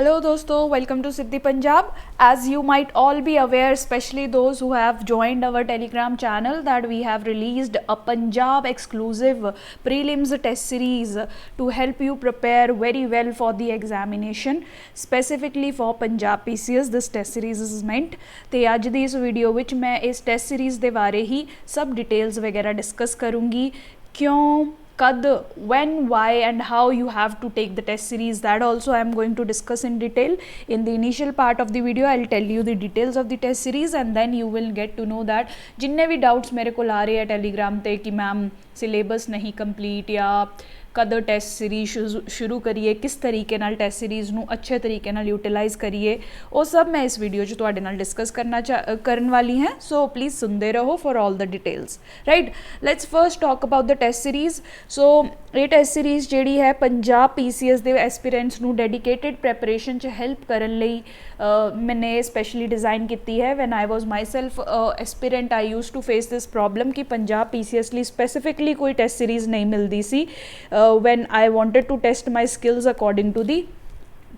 Hello dosto, welcome to Siddhi Punjab. As you might all be aware, especially those who have joined our Telegram channel, that we have released a Punjab exclusive prelims test series to help you prepare very well for the examination. Specifically for Punjab PCS, this test series is meant. ਤੇ ਅੱਜ ਦੀ ਇਸ video ਵਿੱਚ ਮੈਂ ਇਸ test series ਦੇ ਬਾਰੇ ਹੀ ਸਭ details ਵਗੈਰਾ ਡਿਸਕਸ ਕਰੂੰਗੀ ਕਿਉਂ kad, when, why and how you have to take the test series. That also I am going to discuss in detail. In the initial part of the video I will tell you the details of the test series and then you will get to know that जिन्ने भी doubts मेरे को आ रहे हैं telegram ते कि ma'am syllabus नहीं complete या कद टैस्ट सीरीज शुरू करिए किस तरीके नाल टैस्ट सीरीज़ नूं अच्छे तरीके नाल यूटिलाइज़ करिए वो सब मैं इस वीडियो च तुहाडे नाल डिस्कस करन वाली हैं सो प्लीज़ सुनते रहो for all the details right let's first talk about the test series so ये टैस्ट सीरीज़ जिहड़ी है पंजाब PCS दे एस्पिरेंट्स नूं डेडिकेटेड प्रैपरेशन च हेल्प करन लई मैंने स्पैशली डिज़ाइन की है when I was myself aspirant I use to face this problem कि पंजाब PCS ਲਈ स्पैसिफिकली कोई टैस्ट सीरीज़ नहीं मिलती सी when I wanted to test my skills according to the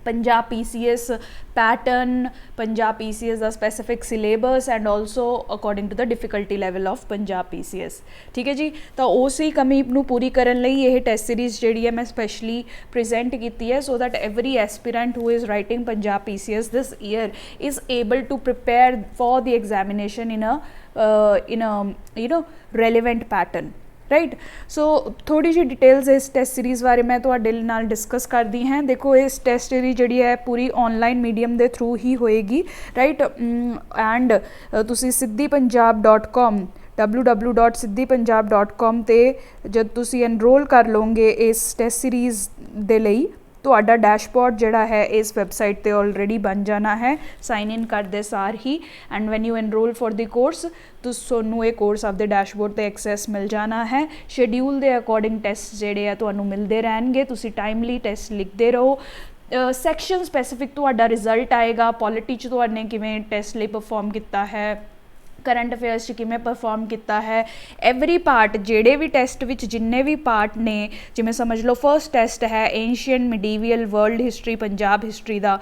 Punjab PCS pattern, Punjab PCS the specific syllabus and also according to the difficulty level of Punjab PCS ठीक है जी तो उसी कमी नूं पूरी करन लई यह टेस्ट सीरीज़ जिहड़ी है मैं स्पैशली प्रेजेंट की है so that every aspirant who is writing Punjab PCS this year is able to prepare for the examination in a relevant pattern right so थोड़ी जी डिटेल्स इस टेस्ट सीरीज़ बारे मैं तुहाडे नाल डिस्कस करदी हैं देखो इस टेस्ट सीरीज़ जिहड़ी है पूरी ऑनलाइन मीडियम के थ्रू ही होएगी राइट एंड तुसी siddhipunjab.com www.siddhipunjab.com ते जब तुसी एनरोल कर लोगे इस टेस्ट सीरीज़ दे लई ਤੁਹਾਡਾ ਡੈਸ਼ਬੋਰਡ ਜਿਹੜਾ ਹੈ ਇਸ ਵੈਬਸਾਈਟ ਤੇ ਆਲਰੇਡੀ ਬਣ ਜਾਣਾ ਹੈ ਸਾਈਨ ਇਨ ਕਰਦੇ ਸਾਰ ਹੀ and when you enroll for the course ਤੁਹਾਨੂੰ ਇਹ ਕੋਰਸ ਆਪਦੇ ਡੈਸ਼ਬੋਰਡ ਤੇ ਐਕਸੈਸ ਮਿਲ ਜਾਣਾ ਹੈ ਸ਼ੈਡਿਊਲ ਦੇ ਅਕੋਰਡਿੰਗ ਟੈਸਟ ਜਿਹੜੇ ਆ ਤੁਹਾਨੂੰ ਮਿਲਦੇ ਰਹਿਣਗੇ ਤੁਸੀਂ ਟਾਈਮਲੀ ਟੈਸਟ ਲਿਖਦੇ ਰਹੋ ਸੈਕਸ਼ਨ ਸਪੈਸੀਫਿਕ ਤੁਹਾਡਾ ਰਿਜ਼ਲਟ ਆਏਗਾ ਪੋਲਿਟੀ 'ਚ ਤੁਹਾਡੇ ਕਿਵੇਂ ਟੈਸਟ ਲਈ ਪਰਫਾਰਮ ਕੀਤਾ ਹੈ करंट अफेयर्स किमें परफॉर्म किया है एवरी पार्ट जेडे भी टेस्ट विच जिन्ने भी पार्ट ने जिमें समझ लो फर्स्ट टेस्ट है ancient medieval world history Punjab history का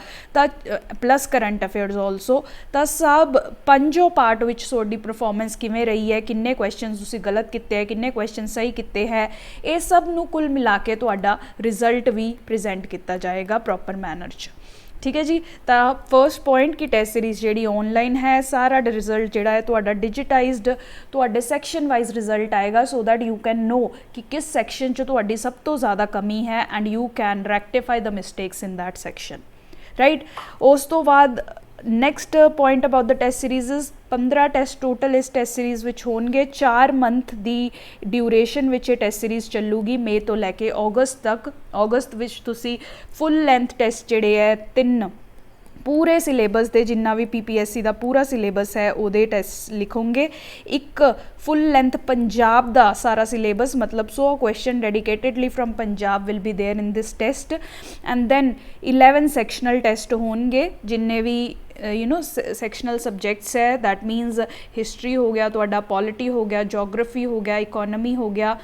प्लस करंट अफेयर्स ऑल्सो तो सब पंजों पार्ट विच तुहाडी परफॉर्मेंस किमें रही है किन्ने क्वेश्चन तुसीं गलत किए हैं किन्ने क्वेश्चन सही किए हैं ये सब नूं कुल मिला के तुहाडा रिजल्ट भी प्रेजेंट किया जाएगा प्रॉपर मैनर च ठीक है जी तो फर्स्ट पॉइंट कि टेस्ट सीरीज़ जी ऑनलाइन है सारा रिजल्ट जोड़ा है तुहाडा डिजिटाइज्ड तुहाडे सैक्शन वाइज रिजल्ट आएगा so that you can know कि किस सैक्शन च तुहाडी सब तो ज़्यादा कमी है and you can rectify the mistakes in that section right उस तो बाद next point about the test series 15 test total इस टेस्ट सीरीज़ विच होणगे 4 मंथ की ड्यूरेशन विच ये टेस्ट सीरीज़ चलूगी मई तो लैके ऑगस्ट तक ऑगस्ट विच तुसी फुल लेंथ टेस्ट जिहड़े है 3 पूरे सिलेबस के जिन्ना भी PPSC का पूरा सिलेबस है वो टेस्ट लिखोगे एक फुल लेंथ पंजाब का सारा सिलेबस मतलब 100 question dedicatedly from Punjab will be there in this test and then 11 sectional test होंगे जिन्ने भी सैक्शनल सब्जेक्ट्स है दैट मीनस हिस्टरी हो गया तुहाडा पॉलिटी हो गया जोग्राफी हो गया इकोनॉमी हो गया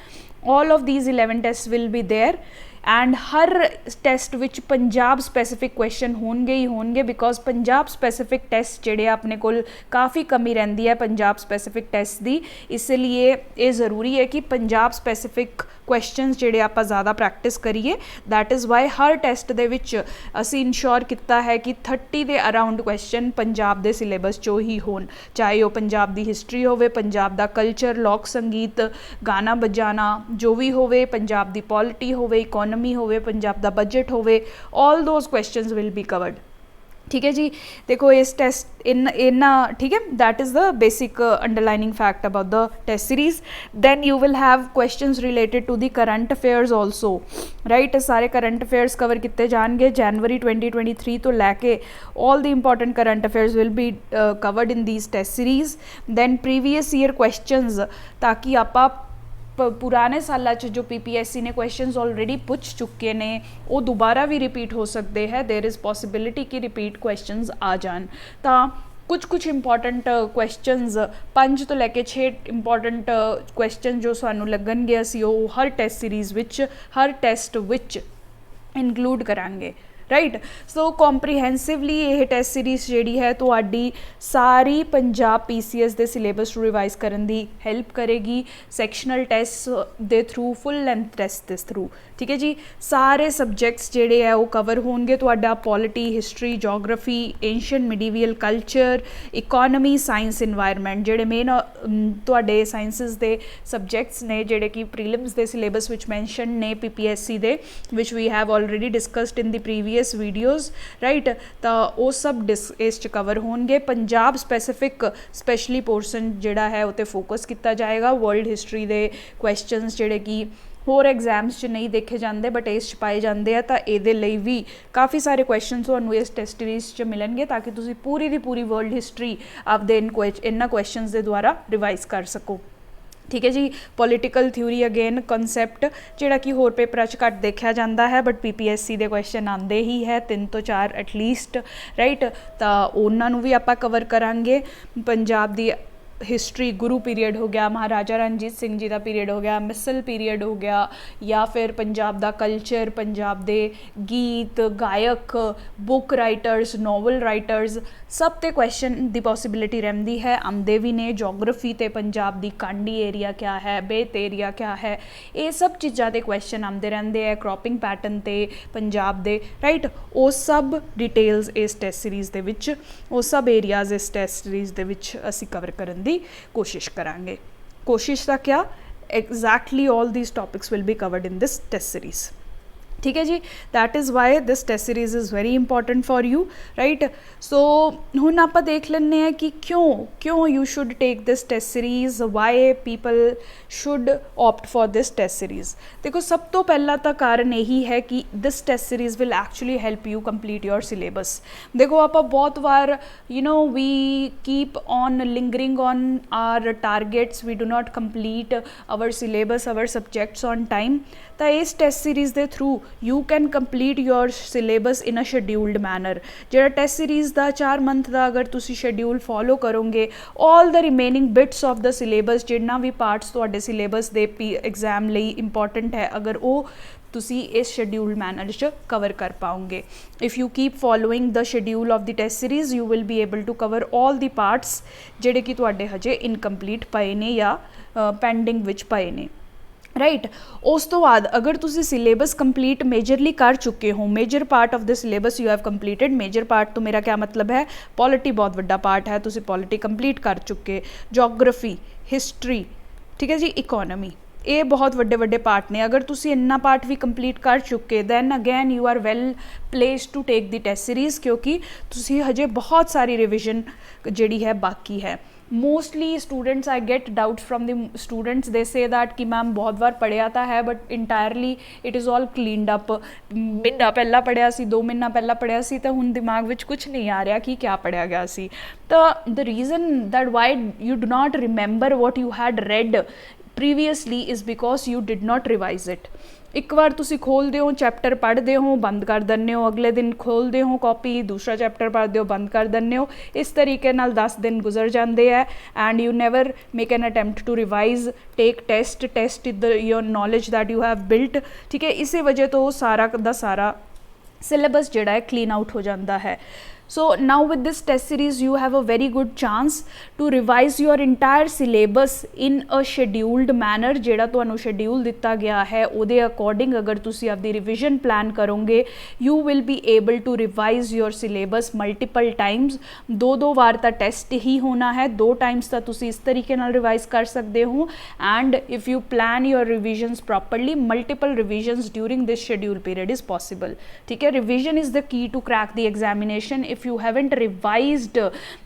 all of these 11 test will be there and हर टेस्ट विच पंजाब स्पैसिफिक क्वेश्चन होंगे ही होंगे बिकॉज पंजाब स्पैसिफिक टेस्ट जेडे अपने को काफ़ी कमी रही है पंजाब स्पैसिफिक टेस्ट की इसलिए ये ज़रूरी है कि पंजाब स्पैसिफिक क्वेश्चन जेडे आप ज़्यादा प्रैक्टिस करिए दैट इज़ वाई हर टेस्ट दे विच असी इंश्योर किया है कि 30 के अराउंड क्वेश्चन पंजाब के सिलेबस चो ही होन चाहे वह पंजाब की हिस्टरी होवे पंजाब का कल्चर लोक संगीत गाना बजाना जो भी होवे पंजाब की पॉलिटी होवे इकोनॉमी होवे पंजाब का बजट होवे all those questions will be covered ठीक है जी देखो इस टेस्ट इन्ना ठीक है that is the basic underlining fact about the test series then you will have questions related to the current affairs also right सारे करंट अफेयर्स कवर किए जाएंगे जनवरी 2023 तो लैके all the important current affairs will be covered in these test series then previous year questions ताकि आप पुराने साल जो PPSC ने क्वेश्चंस ऑलरेडी पूछ चुके ने वो दोबारा भी रिपीट हो सकते हैं देर इज़ पॉसिबिलिटी कि रिपीट क्वेश्चंस आ जान तो कुछ इंपॉर्टेंट क्वेश्चंस 5 तो लैके 6 इंपॉर्टेंट क्वेश्चन जो सानू लगनगे असी वो हर टेस्ट सीरीज़ विच हर टेस्ट विच इनकलूड करांगे ਰਾਈਟ। ਸੋ ਕੰਪਰੀਹੈਂਸਿਵਲੀ ਇਹ ਟੈਸਟ ਸੀਰੀਜ਼ ਜਿਹੜੀ ਹੈ ਤੁਹਾਡੀ ਸਾਰੀ ਪੰਜਾਬ PCS ਦੇ ਸਿਲੇਬਸ ਨੂੰ ਰਿਵਾਈਜ਼ ਕਰਨ ਦੀ ਹੈਲਪ ਕਰੇਗੀ, ਸੈਕਸ਼ਨਲ ਟੈਸਟ ਦੇ ਥਰੂ, ਫੁੱਲ ਲੈਂਥ ਟੈਸਟ ਦੇ ਥਰੂ, ਠੀਕ ਹੈ ਜੀ। ਸਾਰੇ ਸਬਜੈਕਟਸ ਜਿਹੜੇ ਹੈ ਉਹ ਕਵਰ ਹੋਣਗੇ ਤੁਹਾਡਾ, polity, history, geography, ancient medieval culture, economy, science, environment, ਜਿਹੜੇ ਮੇਨ ਤੁਹਾਡੇ ਸਾਇੰਸਿਸ ਦੇ ਸਬਜੈਕਟਸ ਨੇ ਜਿਹੜੇ ਕਿ ਪ੍ਰੀਲਿਮਸ ਦੇ ਸਿਲੇਬਸ ਵਿੱਚ ਮੈਂਸ਼ਨ ਨੇ PPSC ਦੇ, ਵਿਚ we have already discussed in the previous videos, right. ਤਾਂ ਉਹ ਸਭ ਇਸ 'ਚ ਕਵਰ ਹੋਣਗੇ। ਪੰਜਾਬ ਸਪੈਸੀਫਿਕ ਸਪੈਸ਼ਲੀ ਪੋਰਸ਼ਨ ਜਿਹੜਾ ਹੈ ਉਹ 'ਤੇ ਫੋਕਸ ਕੀਤਾ ਜਾਏਗਾ। ਵਰਲਡ ਹਿਸਟਰੀ ਦੇ ਕੁਐਸਚਨਸ ਜਿਹੜੇ ਕਿ ਹੋਰ ਐਗਜ਼ਾਮਸ 'ਚ ਨਹੀਂ ਦੇਖੇ ਜਾਂਦੇ ਬਟ ਇਸ 'ਚ ਪਾਏ ਜਾਂਦੇ ਆ, ਤਾਂ ਇਹਦੇ ਲਈ ਵੀ ਕਾਫੀ ਸਾਰੇ ਕੁਐਸਚਨ ਤੁਹਾਨੂੰ ਇਸ ਟੈਸਟ ਸੀਰੀਜ਼ 'ਚ ਮਿਲਣਗੇ ਤਾਂ ਕਿ ਤੁਸੀਂ ਪੂਰੀ ਦੀ ਪੂਰੀ ਵਰਲਡ ਹਿਸਟਰੀ ਆਪਦੇ ਇਹਨਾਂ ਕੁਐਸਚਨਸ ਦੇ ਦੁਆਰਾ ਰਿਵਾਈਜ਼ ਕਰ ਸਕੋ, ਠੀਕ ਹੈ ਜੀ। ਪੋਲੀਟੀਕਲ ਥਿਊਰੀ ਅਗੇਨ ਕਨਸੈਪਟ ਜਿਹੜਾ ਕਿ ਹੋਰ ਪੇਪਰਾਂ 'ਚ ਘੱਟ ਦੇਖਿਆ ਜਾਂਦਾ ਹੈ ਬਟ PPSC ਦੇ ਕੁਐਸਚਨ ਆਉਂਦੇ ਹੀ ਹੈ 3 ਤੋਂ 4 ਐਟਲੀਸਟ, ਰਾਈਟ। ਤਾਂ ਉਹਨਾਂ ਨੂੰ ਵੀ ਆਪਾਂ ਕਵਰ ਕਰਾਂਗੇ। ਪੰਜਾਬ ਦੀ ਹਿਸਟਰੀ, ਗੁਰੂ ਪੀਰੀਅਡ ਹੋ ਗਿਆ, ਮਹਾਰਾਜਾ ਰਣਜੀਤ ਸਿੰਘ ਜੀ ਦਾ ਪੀਰੀਅਡ ਹੋ ਗਿਆ, ਮਿਸਲ ਪੀਰੀਅਡ ਹੋ ਗਿਆ, ਜਾਂ ਫਿਰ ਪੰਜਾਬ ਦਾ ਕਲਚਰ, ਪੰਜਾਬ ਦੇ ਗੀਤ ਗਾਇਕ, ਬੁੱਕ ਰਾਈਟਰਸ, ਨੋਵਲ ਰਾਈਟਰਸ, ਸਭ 'ਤੇ ਕੁਐਸਚਨ ਦੀ ਪੋਸੀਬਿਲਿਟੀ ਰਹਿੰਦੀ ਹੈ, ਆਉਂਦੇ ਵੀ ਨੇ। ਜੋਗਰਾਫੀ 'ਤੇ ਪੰਜਾਬ ਦੀ ਕਾਂਡੀ ਏਰੀਆ ਕਿਆ ਹੈ, ਬੇਤ ਏਰੀਆ ਕਿਆ ਹੈ, ਇਹ ਸਭ ਚੀਜ਼ਾਂ 'ਤੇ ਕੁਐਸਚਨ ਆਉਂਦੇ ਰਹਿੰਦੇ ਹੈ। ਕ੍ਰੋਪਿੰਗ ਪੈਟਰਨ 'ਤੇ ਪੰਜਾਬ ਦੇ, ਰਾਈਟ। ਉਹ ਸਭ ਡਿਟੇਲਸ ਇਸ ਟੈਸਟ ਸੀਰੀਜ਼ ਦੇ ਵਿੱਚ, ਉਹ ਸਭ ਏਰੀਆਜ਼ ਇਸ ਟੈਸਟ ਸੀਰੀਜ਼ ਦੇ ਵਿੱਚ ਅਸੀਂ ਕਵਰ ਕਰਨ ਦੀ ਕੋਸ਼ਿਸ਼ ਕਰਾਂਗੇ। ਕੋਸ਼ਿਸ਼ ਦਾ ਕਿਆ, exactly all these topics will be covered in this test series, ਠੀਕ ਹੈ ਜੀ। That is why this test series is very important for you, right. So ਹੁਣ ਆਪਾਂ ਦੇਖ ਲੈਂਦੇ ਹਾਂ ਕਿ ਕਿਉਂ you should take this test series, why people should opt for this test series. ਦੇਖੋ ਸਭ ਤੋਂ ਪਹਿਲਾਂ ਤਾਂ ਕਾਰਨ ਇਹੀ ਹੈ ਕਿ this test series will actually help you complete your syllabus. ਦੇਖੋ ਆਪਾਂ ਬਹੁਤ ਵਾਰ we keep on lingering on our targets, we do not complete our syllabus, our subjects on time. ਤਾਂ ਇਸ ਟੈਸਟ ਸੀਰੀਜ਼ ਦੇ through you can complete your syllabus in a scheduled manner. ਜਿਹੜਾ test series ਦਾ 4 month ਦਾ ਅਗਰ ਤੁਸੀਂ schedule follow ਕਰੋਗੇ, all the remaining bits of the syllabus, ਜਿੰਨਾ ਵੀ ਪਾਰਟਸ ਤੁਹਾਡੇ ਸਿਲੇਬਸ ਦੇ ਐਗਜ਼ਾਮ ਲਈ ਇੰਪੋਰਟੈਂਟ ਹੈ, ਅਗਰ ਉਹ ਤੁਸੀਂ ਇਸ ਸ਼ਡਿਊਲਡ ਮੈਨਰ 'ਚ ਕਵਰ ਕਰ ਪਾਓਗੇ। If you keep following the schedule of the test series you will be able to cover all the parts ਜਿਹੜੇ ਕਿ ਤੁਹਾਡੇ ਹਜੇ ਇਨਕੰਪਲੀਟ ਪਏ ਨੇ ਜਾਂ ਪੈਂਡਿੰਗ ਵਿੱਚ ਪਏ ਨੇ, ਰਾਈਟ। ਉਸ ਤੋਂ ਬਾਅਦ ਅਗਰ ਤੁਸੀਂ ਸਿਲੇਬਸ ਕੰਪਲੀਟ ਮੇਜਰਲੀ ਕਰ ਚੁੱਕੇ ਹੋ, major part of the syllabus you have completed, major part ਤੋਂ ਮੇਰਾ ਕਿਆ ਮਤਲਬ ਹੈ, ਪੋਲਿਟੀ ਬਹੁਤ ਵੱਡਾ ਪਾਰਟ ਹੈ, ਤੁਸੀਂ ਪੋਲਿਟੀ ਕੰਪਲੀਟ ਕਰ ਚੁੱਕੇ, ਜੋਗਰਾਫੀ, ਹਿਸਟਰੀ, ਠੀਕ ਹੈ ਜੀ, ਇਕੋਨਮੀ, ਇਹ ਬਹੁਤ ਵੱਡੇ ਵੱਡੇ ਪਾਰਟ ਨੇ। ਅਗਰ ਤੁਸੀਂ ਇੰਨਾ ਪਾਰਟ ਵੀ ਕੰਪਲੀਟ ਕਰ ਚੁੱਕੇ then again you are well placed to take the test series, ਕਿਉਂਕਿ ਤੁਸੀਂ ਹਜੇ ਬਹੁਤ ਸਾਰੀ ਰਿਵੀਜ਼ਨ ਜਿਹੜੀ ਹੈ ਬਾਕੀ ਹੈ। Mostly students, I get doubt from the students, ਦੇ ਸੇ ਦੈਟ ਕਿ ਮੈਮ ਬਹੁਤ ਵਾਰ ਪੜ੍ਹਿਆ ਤਾਂ ਹੈ but entirely it is all cleaned up. ਮਹੀਨਾ ਪਹਿਲਾਂ ਪੜ੍ਹਿਆ ਸੀ, 2 ਮਹੀਨਾ ਪਹਿਲਾਂ ਪੜ੍ਹਿਆ ਸੀ, ਤਾਂ ਹੁਣ ਦਿਮਾਗ ਵਿੱਚ ਕੁਛ ਨਹੀਂ ਆ ਰਿਹਾ ਕਿ ਕਿਆ ਪੜ੍ਹਿਆ ਗਿਆ ਸੀ। ਤਾਂ the reason that why you do not remember what you had red previously is because you did not revise it। ਇੱਕ ਵਾਰ ਤੁਸੀਂ ਖੋਲ੍ਹਦੇ ਹੋ, ਚੈਪਟਰ ਪੜ੍ਹਦੇ ਹੋ, ਬੰਦ ਕਰ ਦਿੰਦੇ ਹੋ, ਅਗਲੇ ਦਿਨ ਖੋਲ੍ਹਦੇ ਹੋ ਕਾਪੀ, ਦੂਸਰਾ ਚੈਪਟਰ ਪੜ੍ਹਦੇ ਹੋ, ਬੰਦ ਕਰ ਦਿੰਦੇ ਹੋ। ਇਸ ਤਰੀਕੇ ਨਾਲ 10 ਦਿਨ ਗੁਜ਼ਰ ਜਾਂਦੇ ਹੈ and you never make an attempt to revise, take test the your knowledge that you have built, ਠੀਕ ਹੈ। ਇਸੇ ਵਜ੍ਹਾ ਤੋਂ ਸਾਰਾ ਦਾ ਸਾਰਾ ਸਿਲੇਬਸ ਜਿਹੜਾ ਹੈ ਕਲੀਨ ਆਊਟ ਹੋ ਜਾਂਦਾ ਹੈ। So now with this test series you have a very good chance to revise your entire syllabus in a scheduled manner। ਜਿਹੜਾ ਤੁਹਾਨੂੰ ਸ਼ਡਿਊਲ ਦਿੱਤਾ ਗਿਆ ਹੈ ਉਹਦੇ ਅਕੋਰਡਿੰਗ ਅਗਰ ਤੁਸੀਂ ਆਪਦੀ ਰਿਵੀਜ਼ਨ ਪਲਾਨ ਕਰੋਗੇ you will be able to revise your syllabus multiple times। 2 ਵਾਰ ਤਾਂ ਟੈਸਟ ਹੀ ਹੋਣਾ ਹੈ, 2 ਟਾਈਮਸ ਤਾਂ ਤੁਸੀਂ ਇਸ ਤਰੀਕੇ ਨਾਲ ਰਿਵਾਈਜ਼ ਕਰ ਸਕਦੇ ਹੋ। And if you plan your revisions properly, multiple revisions during this schedule period is possible, ਠੀਕ ਹੈ। revision is the key to crack the examination। if you haven't revised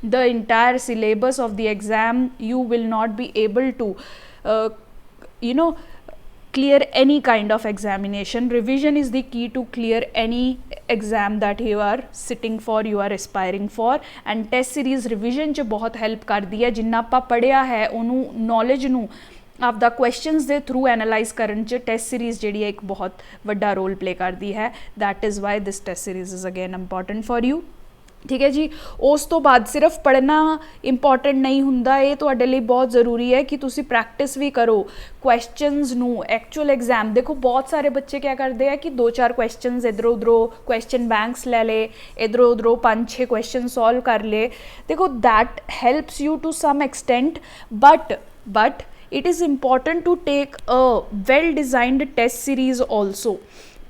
the entire syllabus of the exam you will not be able to clear any kind of examination। revision is the key to clear any exam that you are sitting for, you are aspiring for। and test series revision ਚ ਬਹੁਤ help ਕਰਦੀ ਹੈ। ਜਿੰਨਾ ਆਪਾਂ ਪੜ੍ਹਿਆ ਹੈ ਉਹਨੂੰ, knowledge ਨੂੰ ਆਪਦਾ ਕੁਐਸਚਨਸ ਦੇ ਥਰੂ ਐਨਾਲਾਈਜ਼ ਕਰਨ 'ਚ ਟੈਸਟ ਸੀਰੀਜ਼ ਜਿਹੜੀ ਹੈ ਇੱਕ ਬਹੁਤ ਵੱਡਾ ਰੋਲ ਪਲੇ ਕਰਦੀ ਹੈ। That is why this test series is again important for you. ठीक है जी। उस तो बाद सिर्फ पढ़ना इंपॉर्टेंट नहीं हुंदा, ये तुहाडे लई बहुत ज़रूरी है कि तुसी प्रैक्टिस भी करो क्वेश्चनस नू। एक्चुअल एग्जाम देखो बहुत सारे बच्चे क्या करते हैं कि 2-4 क्वेश्चनस इधरों उधरों क्वेश्चन बैंक्स ले ले, इधरों उधरों 5-6 क्वेश्चन सॉल्व कर ले। देखो that helps you to some extent, but it is important to take a well designed test series also,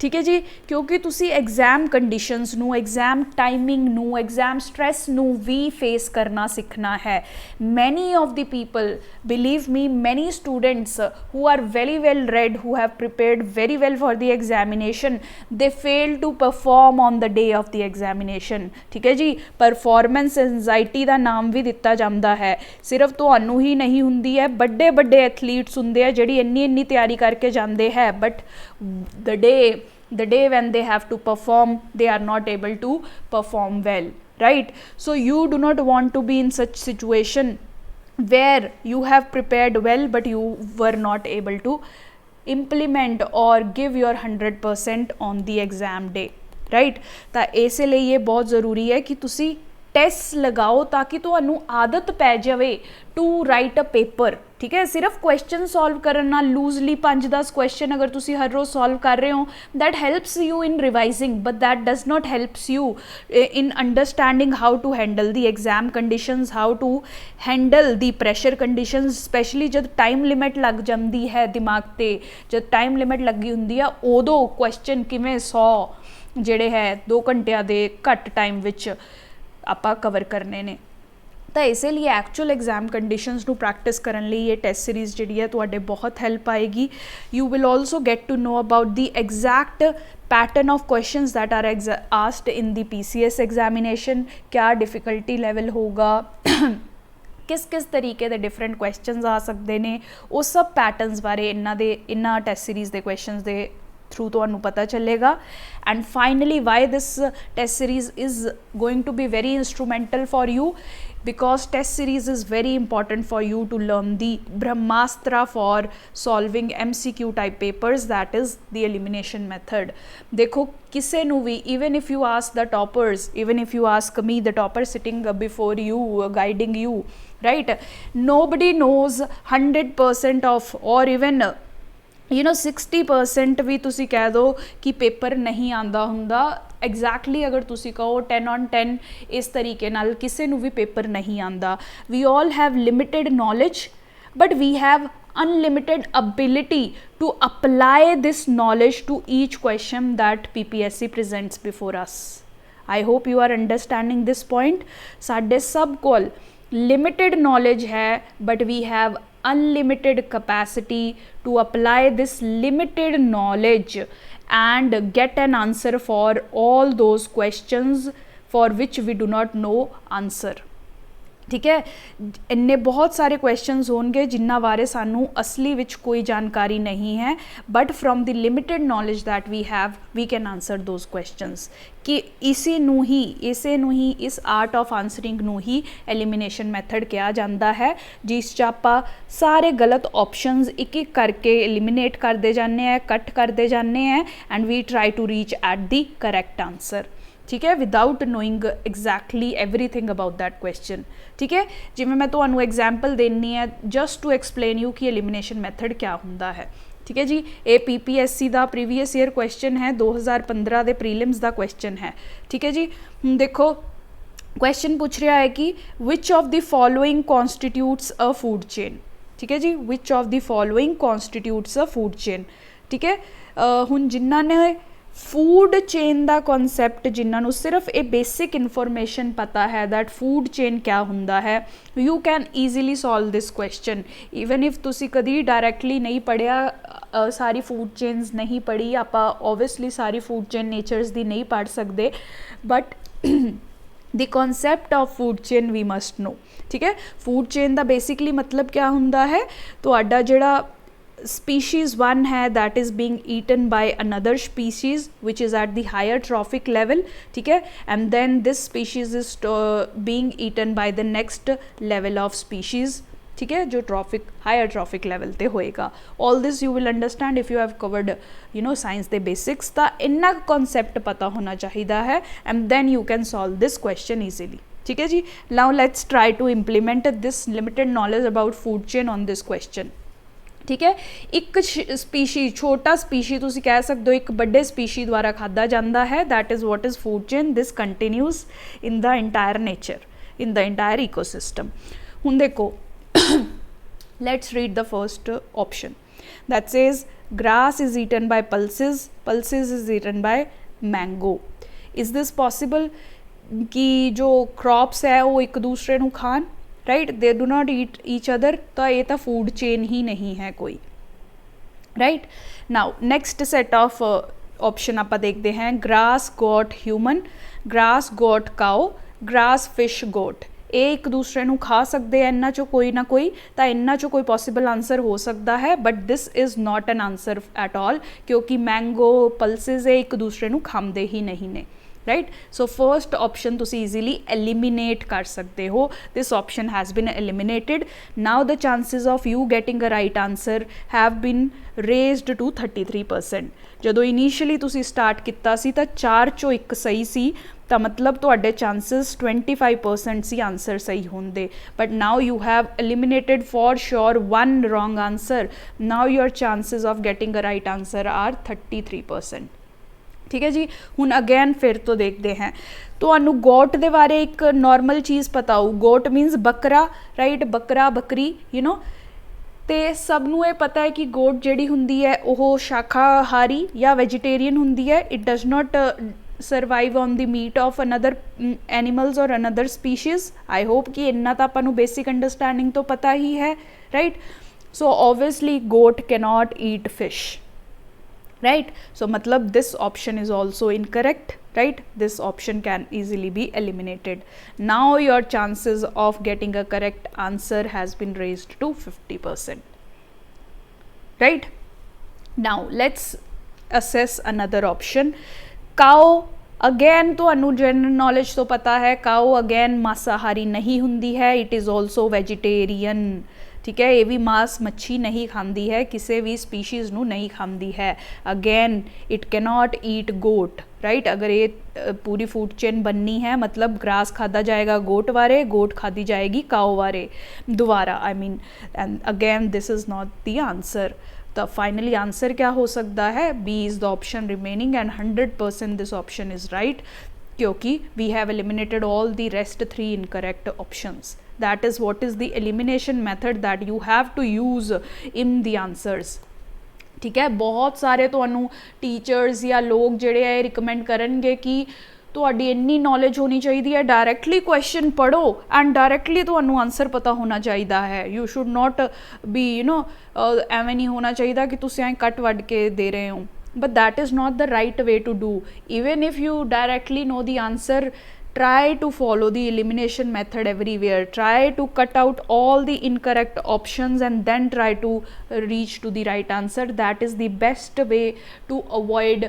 ठीक है जी। क्योंकि तुसी एग्जाम कंडीशंस नू, एग्जाम टाइमिंग नू, एग्जाम स्ट्रैस नू भी फेस करना सीखना है। Many of the people, believe me, many students who are very well read, who have prepared very well for the examination, they fail to perform on the day of the examination, ठीक है जी। Performance anxiety का नाम भी दिता जाता है, सिर्फ तुहानू ही नहीं हुंदी है, बड़े बड़े एथलीट्स हुंदे है जिहड़ी इन्नी तैयारी करके जाते हैं, but the day when they have to perform, they are not able to perform well, right? So you do not want to be in such situation where you have prepared well but you were not able to implement or give your 100% on the exam day, right? ਤਾਂ ਇਸੇ ਲਈ ਇਹ ਬਹੁਤ ਜ਼ਰੂਰੀ ਹੈ ਕਿ ਤੁਸੀਂ test ਲਗਾਓ ਤਾਂ ਕਿ ਤੁਹਾਨੂੰ ਆਦਤ ਪੈ ਜਾਵੇ टू राइट अ पेपर, ठीक है। सिर्फ क्वेश्चन सॉल्व करन नाल लूजली 5-10 क्वेश्चन अगर तुसी हर रोज़ सॉल्व कर रहे हो, that helps you in revising, but that does not helps you in understanding how to handle the exam conditions, how to handle the pressure conditions, specially जब time limit लग जाती है दिमाग ते, जब टाइम लिमिट लगी हुंदी आ उदों क्वेश्चन किवें 100 जिहड़े है 2 घंटिया दे घट टाइम विच आपां कवर करने ने। तो इसलिए एक्चुअल एग्जाम कंडीशंस नू प्रैक्टिस करन लई ये टेस्ट सीरीज़ जिहड़ी है तुहाडे बहुत हेल्प आएगी। You will also get to know about the exact pattern of questions that are asked in the PCS examination, क्या डिफिकल्टी लेवल होगा किस किस तरीके के डिफरेंट क्वेश्चंस आ सकते हैं, उस सब पैटर्नस बारे इन्हां टेस्ट सीरीज़ के क्वेश्चंस दे थ्रू तो पता चलेगा। And finally why this test series is going to be very instrumental for you, because test series is very important for you to learn the brahmastra for solving MCQ type papers, that is the elimination method। देखो किसे नू भी, even if you ask the toppers, even if you ask me, the topper sitting before you, guiding you, right, nobody knows 100% of, or even 60% भी तुसी कह दो कि paper नहीं आंदा हुंदा, एग्जैक्टली अगर तुसी कहो 10 on 10 इस तरीके नाल किसी नू भी पेपर नहीं आंदा। We all have limited knowledge but we have unlimited ability to apply this knowledge to each question that PPSC presents before us. I hope you are understanding this point. साडे सब कोल लिमिटेड नॉलेज है but we have unlimited capacity to apply this limited knowledge and get an answer for all those questions for which we do not know answer, ठीक है। इन्ने बहुत सारे questions होंगे जिन्ना बारे सानू असली विच कोई जानकारी नहीं है, but from the limited knowledge that we have we can answer those questions. कि इसे नू ही इस आर्ट ऑफ आंसरिंग नू ही एलिमिनेशन मैथड कहा जाता है, जिस च आपां सारे गलत ऑप्शंस एक एक करके एलिमिनेट करते जाने हैं, कट करते जाने हैं, and we try to reach at the correct answer, ठीक है, without knowing exactly everything about that question, ठीक है। जिवें मैं तुहानू एग्जाम्पल देनी है जस्ट टू एक्सप्लेन यू कि एलिमिनेशन मैथड क्या हुंदा है, ठीक है जी। ये PPSC का प्रीवियस ईयर क्वेश्चन है, 2015 के प्रीलिम्स का क्वेश्चन है, ठीक है जी। देखो क्वेश्चन पूछ रहा है कि which of the following constitutes a food chain, ठीक है जी, which of the following constitutes a food chain, ठीक है। हुण जिन्हां ने फूड चेन का कॉन्सैप्ट, जिन्होंने सिर्फ ये बेसिक इन्फॉर्मेशन पता है दैट फूड चेन क्या हुंदा है, you can easily solve this question. Even if तुसी कभी डायरैक्टली नहीं पढ़िया, सारी फूड चेन्स नहीं पढ़ी, आपां ओबवियसली सारी फूड चेन नेचर्स दी नहीं पढ़ सकते, but the concept of food chain we must know, ठीक है। फूड चेन का बेसिकली मतलब क्या हुंदा है, तुहाडा जिहड़ा species 1 है that is being eaten by another species which is at the higher trophic level, ठीक है, and then this species is being eaten by the next level of species, ठीक है, जो ट्रॉफिक हायर ट्रॉफिक लैवल ते होएगा। All this you will understand if you have covered you know science दे basics. तो इन्ना कॉन्सैप्ट पता होना चाहिए है and then you can solve this question easily. ठीक है जी, now let's try to implement this limited knowledge about food chain on this question. ठीक है, एक स्पीशी छोटा स्पीशी तुसी कह सकते हो एक बड़े स्पीशी द्वारा खादा जाता है, that is what is food chain. This continues in the entire nature, in the entire ecosystem. हुण देखो let's read the first option that says grass is eaten by pulses, pulses is eaten by mango. Is this possible कि जो crops है वो एक दूसरे नू खान, right, they do not eat each other, तो ये तो फूड चेन ही नहीं है कोई, right. Now next set of option आप देखते हैं, grass goat human, grass goat cow, grass fish goat. ये एक दूसरे नू खा सकते हैं, इन्ना चो कोई ना कोई, तो इन्ना चो कोई पॉसिबल आंसर हो सकता है, but this is not an answer at all, क्योंकि मैंगो पल्सेस एक दूसरे नू खाते ही नहीं ने, राइट। सो फर्स्ट ऑप्शन तुसी ईजीली एलिमिनेट कर सकते हो, this option has been eliminated. Now the chances of you getting a right answer have been raised to 33%। जदों इनीशियली तुसी स्टार्ट किया सी तां 4 चों 1 सही सी, तो मतलब तुहाडे चांसिस 25% सी आंसर सही होंदे, but now you have eliminated for sure 1 wrong answer. Now your chances of getting a right answer are 33%। ठीक है जी, हुण अगेन फिर तो देखते हैं, तो गोट के बारे एक नॉर्मल चीज़ पता हो, गोट मीनस बकरा, राइट, बकरा बकरी, यू नो, तो सबनों ये पता है कि गोट जिहड़ी हुंदी है वो शाकाहारी या वेजिटेरियन हुंदी है, it does not survive on the meat of another animals और अनदर स्पीशीज़। आई होप कि इन्ना तो आपां नूं बेसिक अंडरस्टैंडिंग तो पता ही है, right. So obviously goat cannot eat fish, right, so matlab this option is also incorrect, right, this option can easily be eliminated. Now your chances of getting a correct answer has been raised to 50%, right। Now let's assess another option, cow। Again तो general knowledge तो पता है, काओ again मांसाहारी नहीं हुंदी है, it is also vegetarian. ठीक है, ये भी मांस मच्छी नहीं खाती है, किसी भी स्पीशीज़ नू नहीं खाती है। Again it cannot eat goat, right. अगर ये पूरी फूड चेन बननी है, मतलब ग्रास खादा जाएगा गोट वारे, गोट खादी जाएगी काओ वारे दोबारा, I mean, and again this is not the answer. तो फाइनली आंसर क्या हो सकता है, B is the option remaining and 100% this option is right, क्योंकि we have eliminated all the rest 3 incorrect options. That is what is the elimination method that you have to use in the answers। ठीक है, बहुत सारे तुहानू teachers या लोग जिहड़े है रिकमेंड करनगे कि तुहाडी इन्नी नॉलेज होनी चाहिए है, डायरैक्टली क्वेश्चन पढ़ो एंड डायरैक्टली तुहानू आंसर पता होना चाहिए है। You should not be you know एवें नहीं होना चाहिए कि तुसीं ऐं कट वढ़ के दे रहे हो, but that is not the right way to do. Even if you directly know the answer, try to follow the elimination method everywhere, try to cut out all the incorrect options and then try to reach to the right answer। That is the best way to avoid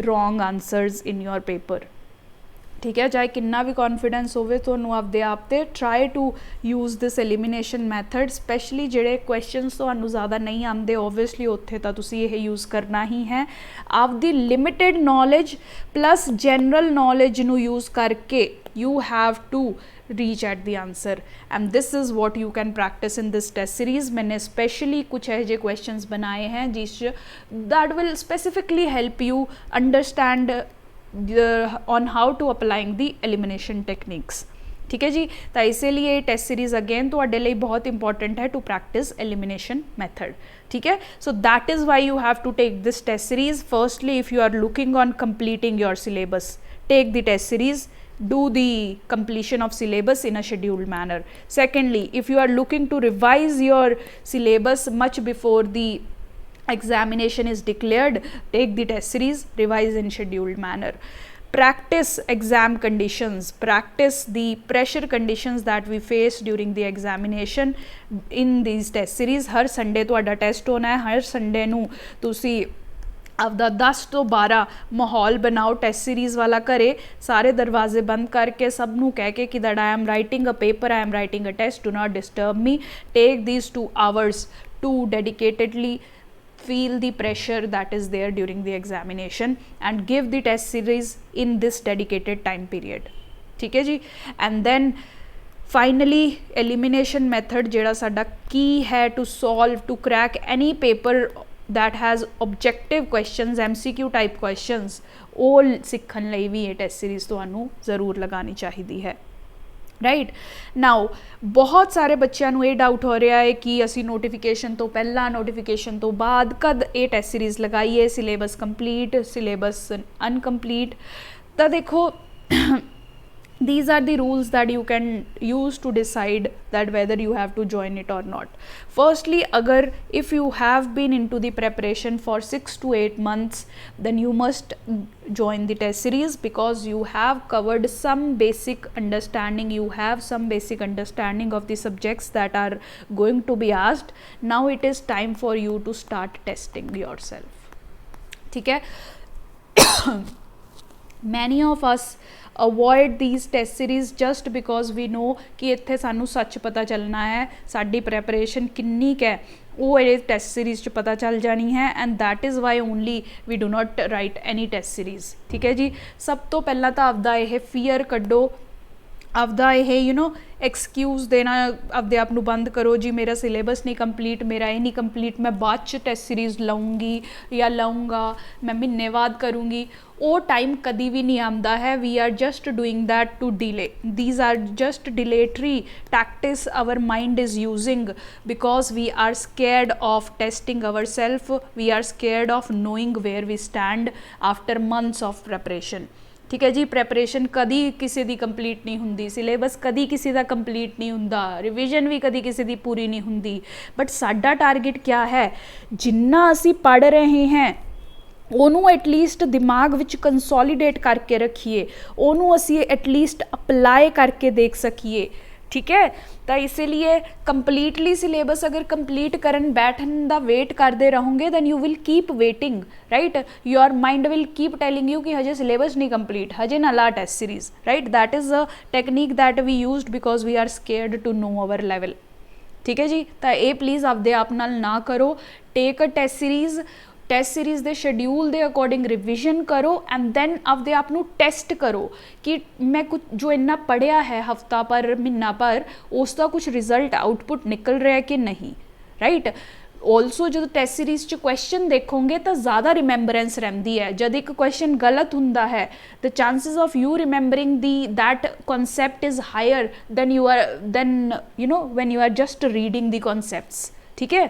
wrong answers in your paper। ठीक है, चाहे कितना भी confidence होवे तुहानू आपदे आप ते try to use this elimination method, specially जिहड़े क्वेश्चनस तुहानू ज़्यादा नहीं आते, ओबवियसली उत्थे तां तुसीं इह यूज़ करना ही है। आपदी limited knowledge plus general knowledge नू यूज़ करके you have to reach at the answer, and this is what you can practice in this test series. मैंने स्पेशली कुछ ऐसे क्वेश्चंस बनाए हैं जिस that will specifically help you understand on how to applying the elimination techniques। ठीक है जी, तो इसीलिए टेस्ट सीरीज अगेन तुहाडे लई बहुत इंपॉर्टेंट है टू प्रैक्टिस एलिमिनेशन मैथड। ठीक है, so that is why you have to take this test series. Firstly if you are looking on completing your syllabus, take the test series, do the completion of syllabus in a scheduled manner। Secondly, if you are looking to revise your syllabus much before the examination is declared, take the test series, revise in scheduled manner। Practice exam conditions, practice the pressure conditions that we face during the examination in these test series। Her Sunday तुहाडा test होना है, हर Sunday नू तुसी ਆਪਦਾ 10 ਤੋਂ 12 ਮਾਹੌਲ ਬਣਾਓ test series ਵਾਲਾ ਘਰੇ, ਸਾਰੇ ਦਰਵਾਜ਼ੇ ਬੰਦ ਕਰਕੇ ਸਭ ਨੂੰ ਕਹਿ ਕੇ ਕਿ that I am writing a paper, I am writing a test, do not disturb me, take these 2 hours to dedicatedly feel the pressure that is there during the examination and give the test series in this dedicated time period. ठीक है जी. And then finally elimination method ਜਿਹੜਾ ਸਾਡਾ ਕੀ ਹੈ to solve, to crack any paper that has objective questions, MCQ type questions, ਉਹ ਸਿੱਖਣ ਲਈ ਵੀ ਇਹ test series ਤੁਹਾਨੂੰ ਜ਼ਰੂਰ ਲਗਾਉਣੀ ਚਾਹੀਦੀ ਹੈ. ਰਾਈਟ ਨਾਓ ਬਹੁਤ ਸਾਰੇ ਬੱਚਿਆਂ ਨੂੰ ਇਹ ਡਾਊਟ ਹੋ ਰਿਹਾ ਹੈ ਕਿ ਅਸੀਂ ਨੋਟੀਫਿਕੇਸ਼ਨ ਤੋਂ ਪਹਿਲਾਂ, ਨੋਟੀਫਿਕੇਸ਼ਨ ਤੋਂ ਬਾਅਦ ਕਦ ਇਹ ਟੈਸਟ ਸੀਰੀਜ਼ ਲਗਾਈਏ, ਸਿਲੇਬਸ ਕੰਪਲੀਟ, ਸਿਲੇਬਸ ਅਨਕੰਪਲੀਟ. ਤਾਂ ਦੇਖੋ these are the rules that you can use to decide that whether you have to join it or not. Firstly, agar if you have been into the preparation for 6 to 8 months, then you must join the test series because you have covered some basic understanding, you have some basic understanding of the subjects that are going to be asked. Now it is time for you to start testing yourself. ठीक है. Many of us avoid these test series just because we know कि ਇੱਥੇ ਸਾਨੂੰ ਸੱਚ ਪਤਾ ਚੱਲਣਾ ਹੈ, ਸਾਡੀ ਪ੍ਰੈਪਰੇਸ਼ਨ ਕਿੰਨੀ ਕੁ ਹੈ ਉਹ ਇਹ ਟੈਸਟ ਸੀਰੀਜ਼ 'ਚ ਪਤਾ ਚੱਲ ਜਾਣੀ ਹੈ, and that is why only we do not write any test series. ਠੀਕ ਹੈ ਜੀ. ਸਭ ਤੋਂ ਪਹਿਲਾਂ ਤਾਂ ਆਪਦਾ ਇਹ ਫੀਅਰ ਕੱਢੋ, ਆਪਦਾ ਇਹ ਐਕਸਕਿਊਜ਼ ਦੇਣਾ ਆਪਦੇ ਆਪ ਨੂੰ ਬੰਦ ਕਰੋ ਜੀ ਮੇਰਾ ਸਿਲੇਬਸ ਨਹੀਂ ਕੰਪਲੀਟ, ਮੇਰਾ ਇਹ ਨਹੀਂ ਕੰਪਲੀਟ, ਮੈਂ ਬਾਅਦ 'ਚ ਟੈਸਟ ਸੀਰੀਜ਼ ਲਊਂਗੀ ਜਾਂ ਲਊਂਗਾ, ਮੈਂ ਮਹੀਨੇ ਬਾਅਦ ਕਰੂੰਗੀ. ਉਹ ਟਾਈਮ ਕਦੀ ਵੀ ਨਹੀਂ ਆਉਂਦਾ ਹੈ. We are just doing that to delay. These are just dilatory tactics our mind is using because we are scared of testing our self, we are scared of knowing where we stand after months of preparation. ਠੀਕ ਹੈ ਜੀ. Preparation ਕਦੀ ਕਿਸੇ ਦੀ complete ਨਹੀਂ ਹੁੰਦੀ, syllabus ਕਦੀ ਕਿਸੇ ਦਾ complete ਨਹੀਂ ਹੁੰਦਾ, ਰਿਵੀਜ਼ਨ ਵੀ ਕਦੀ ਕਿਸੇ ਦੀ ਪੂਰੀ ਨਹੀਂ ਹੁੰਦੀ. ਬਟ ਸਾਡਾ ਟਾਰਗੇਟ ਕਿਆ ਹੈ, ਜਿੰਨਾ ਅਸੀਂ ਪੜ੍ਹ ਰਹੇ ਹਾਂ ਉਹਨੂੰ ਐਟਲੀਸਟ ਦਿਮਾਗ ਵਿੱਚ ਕੰਸੋਲੀਡੇਟ ਕਰਕੇ ਰੱਖੀਏ, ਉਹਨੂੰ ਅਸੀਂ ਐਟਲੀਸਟ ਅਪਲਾਈ ਕਰਕੇ ਦੇਖ ਸਕੀਏ. ਠੀਕ ਹੈ. ਤਾਂ ਇਸ ਲਈ ਕੰਪਲੀਟਲੀ ਸਿਲੇਬਸ ਅਗਰ ਕੰਪਲੀਟ ਕਰਨ ਬੈਠਣ ਦਾ ਵੇਟ ਕਰਦੇ ਰਹੋਗੇ then you will keep waiting. Right. Your mind will keep telling you ਕਿ ਹਜੇ ਸਿਲੇਬਸ ਨਹੀਂ ਕੰਪਲੀਟ, ਹਜੇ ਨਾ ਲਾ test series. Right. That is a technique that we used because we are scared to know our level. ਠੀਕ ਹੈ ਜੀ. ਤਾਂ ਇਹ ਪਲੀਜ਼ ਆਪਦੇ ਆਪ ਨਾਲ ਨਾ ਕਰੋ. ਟੇਕ ਅ ਟੈਸਟ ਸੀਰੀਜ਼, ਟੈਸਟ ਸੀਰੀਜ਼ ਦੇ ਸ਼ਡਿਊਲ ਦੇ ਅਕੋਰਡਿੰਗ ਰਿਵੀਜ਼ਨ ਕਰੋ ਐਂਡ ਦੈਨ ਆਪਦੇ ਆਪ ਨੂੰ ਟੈਸਟ ਕਰੋ ਕਿ ਮੈਂ ਕੁਝ ਜੋ ਇੰਨਾ ਪੜ੍ਹਿਆ ਹੈ ਹਫਤਾ ਪਰ, ਮਹੀਨਾ ਪਰ, ਉਸ ਦਾ ਕੁਛ ਰਿਜ਼ਲਟ ਆਊਟਪੁੱਟ ਨਿਕਲ ਰਿਹਾ ਕਿ ਨਹੀਂ. ਰਾਈਟ. ਆਲਸੋ ਜਦੋਂ ਟੈਸਟ ਸੀਰੀਜ਼ 'ਚ ਕੁਐਸਚਨ ਦੇਖੋਗੇ ਤਾਂ ਜ਼ਿਆਦਾ ਰਿਮੈਂਬਰੈਂਸ ਰਹਿੰਦੀ ਹੈ. ਜਦ ਇੱਕ ਕੁਐਸਚਨ ਗਲਤ ਹੁੰਦਾ ਹੈ the chances of you remembering the that concept is higher than when you are just reading the concepts. ਠੀਕ ਹੈ.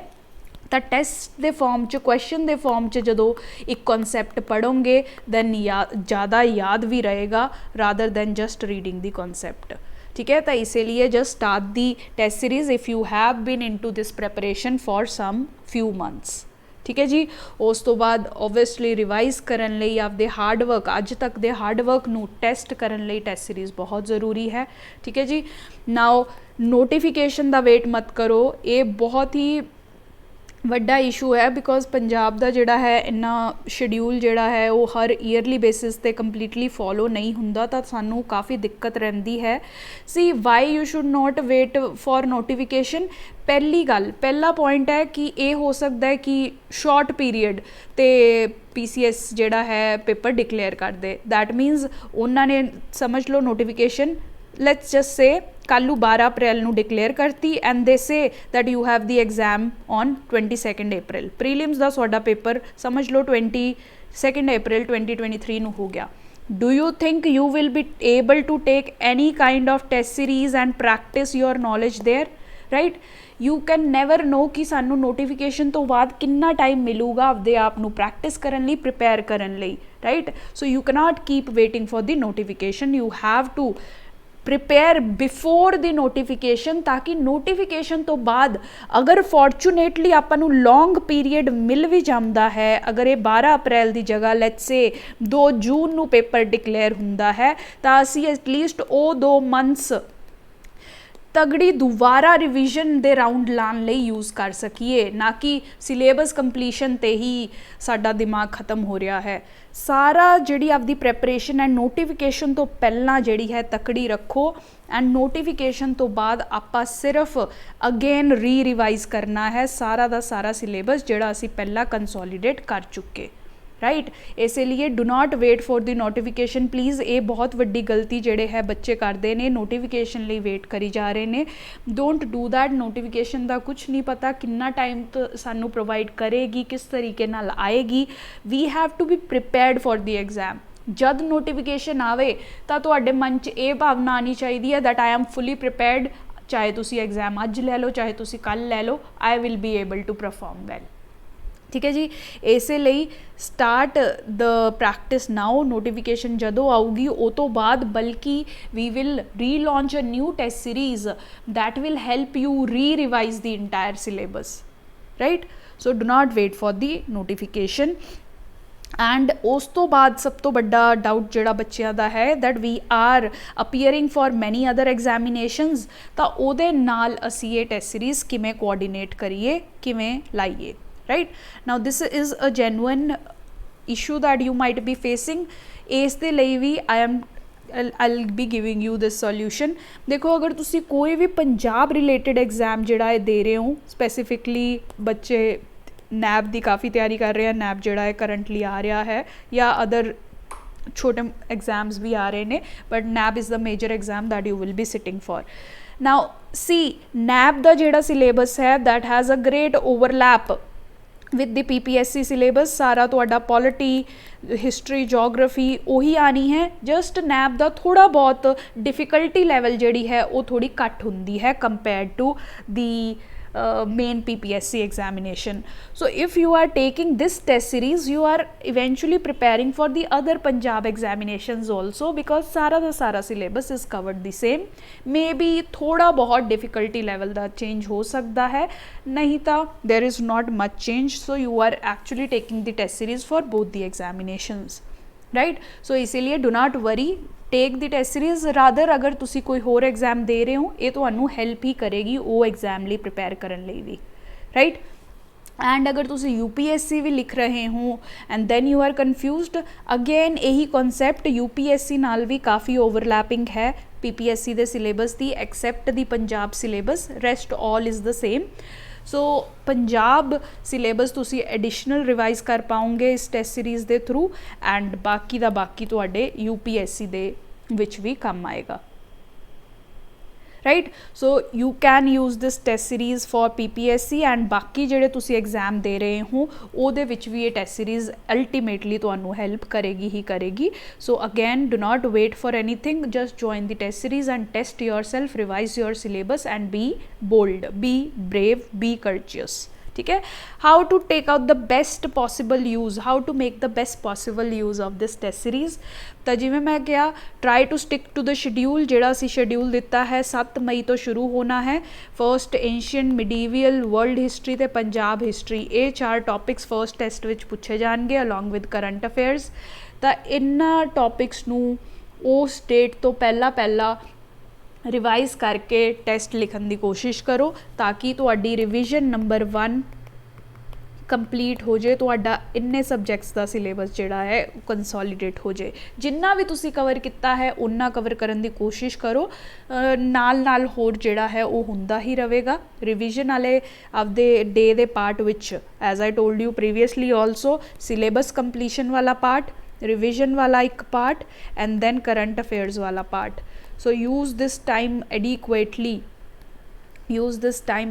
ਤਾਂ ਟੈਸਟ ਦੇ ਫਾਰਮ 'ਚ, ਕੁਐਸਚਨ ਦੇ ਫਾਰਮ 'ਚ ਜਦੋਂ ਇੱਕ ਕਨਸੈਪਟ ਪੜ੍ਹੋਗੇ ਦੈਨ ਜ਼ਿਆਦਾ ਯਾਦ ਵੀ ਰਹੇਗਾ ਰਾਦਰ ਦੈਨ ਜਸਟ ਰੀਡਿੰਗ ਦੀ ਕਨਸੈਪਟ. ਠੀਕ ਹੈ. ਤਾਂ ਇਸੇ ਲਈ just start the test series if you have been into this preparation for some ਫਿਊ months. ਠੀਕ ਹੈ ਜੀ. ਉਸ ਤੋਂ ਬਾਅਦ ਓਬਵੀਅਸਲੀ ਰਿਵਾਈਜ਼ ਕਰਨ ਲਈ ਆਪਦੇ ਹਾਰਡ ਵਰਕ, ਅੱਜ ਤੱਕ ਦੇ ਹਾਰਡ ਵਰਕ ਨੂੰ ਟੈਸਟ ਕਰਨ ਲਈ ਟੈਸਟ ਸੀਰੀਜ਼ ਬਹੁਤ ਜ਼ਰੂਰੀ ਹੈ. ਠੀਕ ਹੈ ਜੀ. ਨਾਓ ਨੋਟੀਫਿਕੇਸ਼ਨ ਦਾ ਵੇਟ ਮਤ ਕਰੋ. ਇਹ ਬਹੁਤ ਹੀ ਵੱਡਾ ਇਸ਼ੂ ਹੈ ਬਿਕੋਜ਼ ਪੰਜਾਬ ਦਾ ਜਿਹੜਾ ਹੈ ਇੰਨਾ ਸ਼ਡਿਊਲ ਜਿਹੜਾ ਹੈ ਉਹ ਹਰ ਈਅਰਲੀ ਬੇਸਿਸ 'ਤੇ ਕੰਪਲੀਟਲੀ ਫੋਲੋ ਨਹੀਂ ਹੁੰਦਾ, ਤਾਂ ਸਾਨੂੰ ਕਾਫੀ ਦਿੱਕਤ ਰਹਿੰਦੀ ਹੈ. See why you should not wait for notification. ਪਹਿਲੀ ਗੱਲ, ਪਹਿਲਾ ਪੁਆਇੰਟ ਹੈ ਕਿ ਇਹ ਹੋ ਸਕਦਾ ਹੈ ਕਿ ਸ਼ਾਰਟ ਪੀਰੀਅਡ 'ਤੇ PCS ਜਿਹੜਾ ਹੈ ਪੇਪਰ ਡਿਕਲੇਅਰ ਕਰ ਦੇ. ਦੈਟ ਮੀਨਸ ਉਹਨਾਂ ਨੇ ਸਮਝ ਲਓ ਨੋਟੀਫਿਕੇਸ਼ਨ ਲੈਟਸ ਜਸਟ ਸੇ ਕੱਲ੍ਹ ਨੂੰ 12 ਅਪ੍ਰੈਲ ਨੂੰ ਡਿਕਲੇਅਰ ਕਰਤੀ and they say that you have the exam on 22 April. Prelims ਦਾ ਤੁਹਾਡਾ ਪੇਪਰ ਸਮਝ ਲਓ 22 ਅਪ੍ਰੈਲ 2023 ਨੂੰ ਹੋ ਗਿਆ. Do you think you will be able to take any kind of test series and practice your knowledge there? Right? You can never know ਕਿ ਸਾਨੂੰ notification ਤੋਂ ਬਾਅਦ ਕਿੰਨਾ ਟਾਈਮ ਮਿਲੂਗਾ ਆਪਦੇ ਆਪ ਨੂੰ ਪ੍ਰੈਕਟਿਸ ਕਰਨ ਲਈ, ਪ੍ਰਿਪੇਅਰ ਕਰਨ ਲਈ. Right. So you cannot keep waiting for the notification. You have to prepare before the notification ताकि नोटिफिकेशन तो बाद अगर फॉर्चुनेटली आपां नूं लॉन्ग पीरीयड मिल भी जाता है, अगर ये 12 अप्रैल की जगह लेट्स से 2 जून नूं पेपर डिकलेयर हुंदा है तो असी एटलीस्ट वो 2 मंथ्स तगड़ी दोबारा रिविजन दे राउंड लाने ਲਈ यूज़ कर सकीए, ना कि सिलेबस कंप्लीशन ते ही साडा दिमाग खत्म हो रहा है। सारा जिहड़ी आपदी प्रैपरेशन एंड नोटिफिकेशन तो पहला जिहड़ी है तकड़ी रखो, एंड नोटिफिकेशन तो बाद आपां सिर्फ अगेन रिवाइज करना है सारा दा सारा सिलेबस जिहड़ा असी पहला कंसोलीडेट कर चुके, राइट। इसलिए do not wait for the notification please. ये बहुत वड्डी गलती जेडे है बच्चे करते हैं, नोटिफिकेशन लिए वेट करी जा रहे हैं। Don't do that. नोटिफिकेशन का कुछ नहीं पता कितना टाइम तो सानू प्रोवाइड करेगी, किस तरीके नाल आएगी। We have to be prepared for the exam. जब नोटिफिकेशन आवे तो तुहाडे मन च ये भावना आनी चाहिए है that I am fully prepared, चाहे तुसी एग्जाम अज लै लो चाहे तुसी कल लै लो, I will be able to perform well. ठीक है जी, इसे ਲਈ start the practice now. Notification जदों आऊगी उस तो बाद बल्कि we will relaunch a new test series that will help you revise the entire syllabus, right. So do not wait for the notification. And उस तो बाद सब तो बड़ा डाउट जोड़ा बच्चों का है that we are appearing for many other examinations, तो उहदे नाल असी ये टेस्ट सीरीज किवें कोआर्डीनेट करिए, किवें लाइए, right? Now this is a genuine issue that you might be facing. इस दे लई भी I'll be giving you this solution. देखो अगर तुसी कोई भी पंजाब रिलेटेड एग्जाम जिहड़ा है दे रहे हो, स्पैसीफिकली बच्चे नैब की काफ़ी तैयारी कर रहे हैं, नैब जिहड़ा है करंटली आ रहा है, या अदर छोटे एग्जाम्स भी आ रहे हैं, but Naib is the major exam that you will be sitting for. Now see Naib का जिहड़ा सिलेबस है that has a great overlap with the PPSC syllabus. सारा तुहाडा पॉलिटी, हिस्टरी, जोग्राफी उही आनी है। जस्ट नैब का थोड़ा बहुत डिफिकल्टी लैवल जिहड़ी है वो थोड़ी घट हुंदी है compare to the main PPSC examination. So if you are taking this test series, you are eventually preparing for the other Punjab examinations also, because सारा दा सारा syllabus is covered the same. Maybe थोड़ा बहुत difficulty level दा change हो सकता है, नहीं तो there is not much change. So you are actually taking the test series for both the examinations, right? So इसीलिए do not worry, take the test series. Rather अगर तुसी कोई होर एग्जाम दे रहे हो, ये तुहानू हैल्प ही करेगी वो एग्जाम लिए प्रिपेयर करने लिए भी, राइट। एंड अगर तुसी UPSC भी लिख रहे हो and then you are confused, again यही कॉन्सैप्ट UPSC नाल भी काफ़ी ओवरलैपिंग है PPSC दे सिलेबस दी, except the Punjab syllabus, rest all is the same. So Punjab syllabus तुसी एडिशनल रिवाइज कर पाओगे इस टेस्ट सीरीज़ के थ्रू, एंड बाकी दा बाकी तुहाडे UPSC दे विच भी काम आएगा, right. So you can use this test series for PPSC, and बाकी जिहड़े तुसी एग्जाम दे रहे हो उहदे विच भी ये टेस्ट सीरीज़ अल्टीमेटली तुहानू हेल्प करेगी ही करेगी। So again do not wait for anything, just join the test series and test your self, revise your syllabus and be bold, be brave, be cautious. ठीक है। How to take out the best possible use, how to make the best possible use of this test series. तो जिमें मैं क्या, try to stick to the schedule जिहड़ा असी schedule दिता है। 7 मई तो शुरू होना है। First ancient, medieval, world history ते पंजाब हिस्टरी, ये 4 टॉपिक्स फर्स्ट टेस्ट विच पूछे जाएंगे अलॉन्ग विद करंट अफेयर्स। तो इन्हां टॉपिक्स नूं उस डेट तो पहला रिवाइज करके टेस्ट लिखने की कोशिश करो, ताकि तुहाडी रिविजन नंबर 1 कंप्लीट हो जाए, तुहाडा इन्ने सब्जैक्ट्स का सिलेबस जिहड़ा है कंसोलीडेट हो जाए। जिन्ना भी तुसी कवर किया है उन्ना कवर करने की कोशिश करो, नाल होर जिहड़ा है वो हुंदा ही रहेगा। रिविजन वाले आपदे डे दे पार्ट विच as I told you previously also, syllabus completion वाला पार्ट, रिविजन वाला एक part, and then current affairs वाला part. So use this time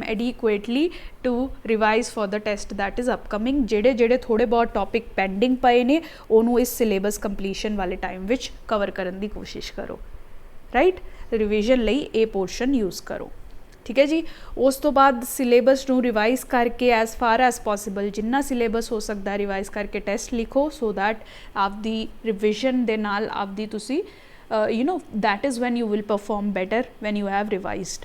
adequately, to revise for the test that is upcoming। जेड़े थोड़े बहुत topic pending पे ने उन्होंने इस सिलेबस कंप्लीशन वाले टाइम विच कवर करने की कोशिश करो, राइट। रिविजन लई ये पोर्शन यूज़ करो, ठीक है जी। उस तो बाद सिलेबस नूं रिवाइज करके एज फार एज पॉसिबल जिन्ना सिलेबस हो सकता रिवाइज करके टेस्ट लिखो, सो दैट आपदी रिविजन दे नाल आपदी तुसी that is when you will perform better when you have revised.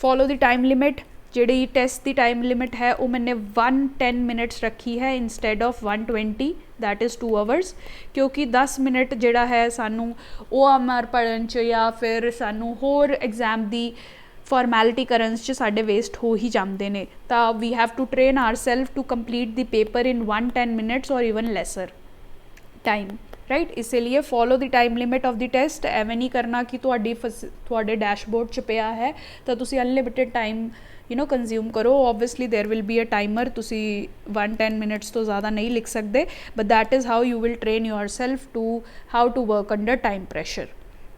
Follow the time limit। जिहड़ी टेस्ट की टाइम लिमिट है वो मैंने 110 मिनट्स रखी है instead of 120, that is 2 hours, क्योंकि 10 मिनट जिहड़ा है सानू OMR पढ़न च या फिर सानू होर एग्जाम दी ਫਾਰਮੈਲਿਟੀ ਕਰਨ 'ਚ ਸਾਡੇ ਵੇਸਟ ਹੋ ਹੀ ਜਾਂਦੇ ਨੇ। ਤਾਂ ਵੀ have to train our self to complete the paper in 1-10 minutes or even lesser time, right. इसीलिए follow the time limit of the test. एवें नहीं करना कि तुहाडे डैशबोर्ड च पिया है तो तुसी अनलिमिटेड टाइम कंज्यूम करो। Obviously there will be a timer, तुसी 1-10 मिनट्स तो ज़्यादा नहीं लिख सकते, but that is how you will train yourself to how to work under time pressure.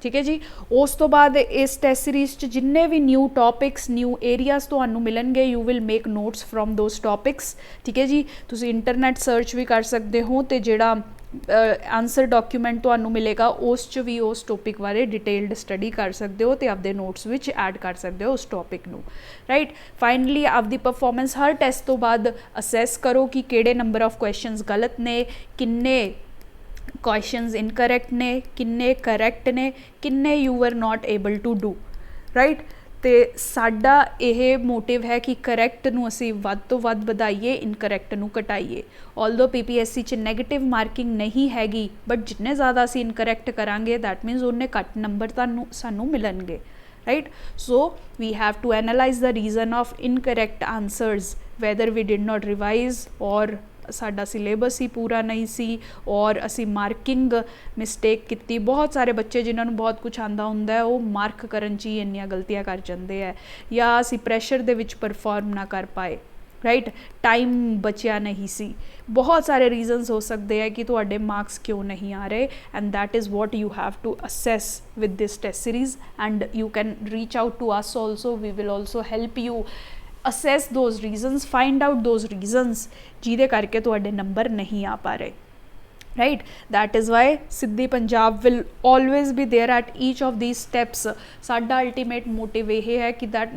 ठीक है जी। उस तो बाद इस टेस्ट सीरीज़ च जिन्ने भी न्यू टॉपिक्स न्यू एरियाज़ तुहानू मिलणगे you will make notes from those topics. ठीक है जी। तुसी इंटरनेट सर्च भी कर सकते हो तो जिहड़ा आंसर डॉक्यूमेंट तुहानू मिलेगा उस च भी उस टॉपिक बारे डिटेल्ड स्टडी कर सकते हो तो आपदे नोट्स विच ऐड कर सकते हो उस टॉपिक नू, राइट। फाइनली आपदी परफॉर्मेंस हर टेस्ट तो बाद असैस करो कि किहड़े नंबर ऑफ क्वेश्चनस गलत ने, किन्ने क्वेश्चनस इनकरैक्ट ने, किन्ने करैक्ट ने, किन्ने you were not able to do, right. तो साडा यह मोटिव है कि करैक्ट नू असी वध तो वध वधाइए, इनकरैक्ट नू घटाइए। ऑल्दो PPSC च नैगेटिव मार्किंग नहीं हैगी, बट जिन्ने ज़्यादा असी इनकरैक्ट करांगे दैट मीनस उन्ने घट नंबर तानू सानू मिलणगे, right. So we have to analyze the reason of incorrect answers, whether we did not revise or साडा सिलेबस ही पूरा नहीं सी और असी मार्किंग मिसटेक की। बहुत सारे बच्चे जिन्होंने बहुत कुछ आंदा हुंदा है वो मार्क करन च ही इन्नियां गलतियां कर जाते हैं, या असी प्रैशर दे विच परफॉर्म ना कर पाए, राइट। टाइम बचिया नहीं सी, बहुत सारे रीजनस हो सकते हैं कि तुहाडे मार्क्स क्यों नहीं आ रहे, and that is what you have to assess with this test series. And you can reach out to us also, we will also help you assess those reasons, find out those reasons जिहदे करके तुहाडे number नहीं आ पा रहे, right। that is why Siddhi Punjab will always be there at each of these steps। साडा ultimate motive ये है कि that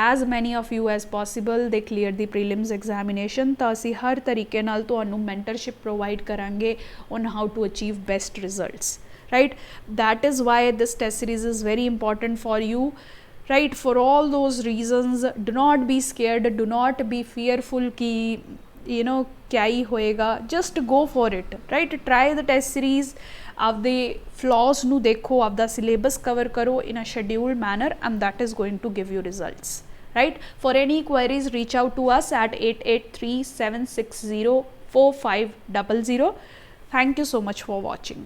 as many of you as possible they clear the prelims examination। ਤਾਂ ਅਸੀਂ हर तरीके नाल तुहानू mentorship provide करांगे on how to achieve best results, right। that is why this test series is very important for you, right। for all those reasons do not be scared, do not be fearful कि क्या ही होएगा, just go for it, right। try the test series, आपदे flaws नू देखो, आपदा syllabus cover करो in a scheduled manner, and that is going to give you results, right। for any queries reach out to us at 8837604500। thank you so much for watching।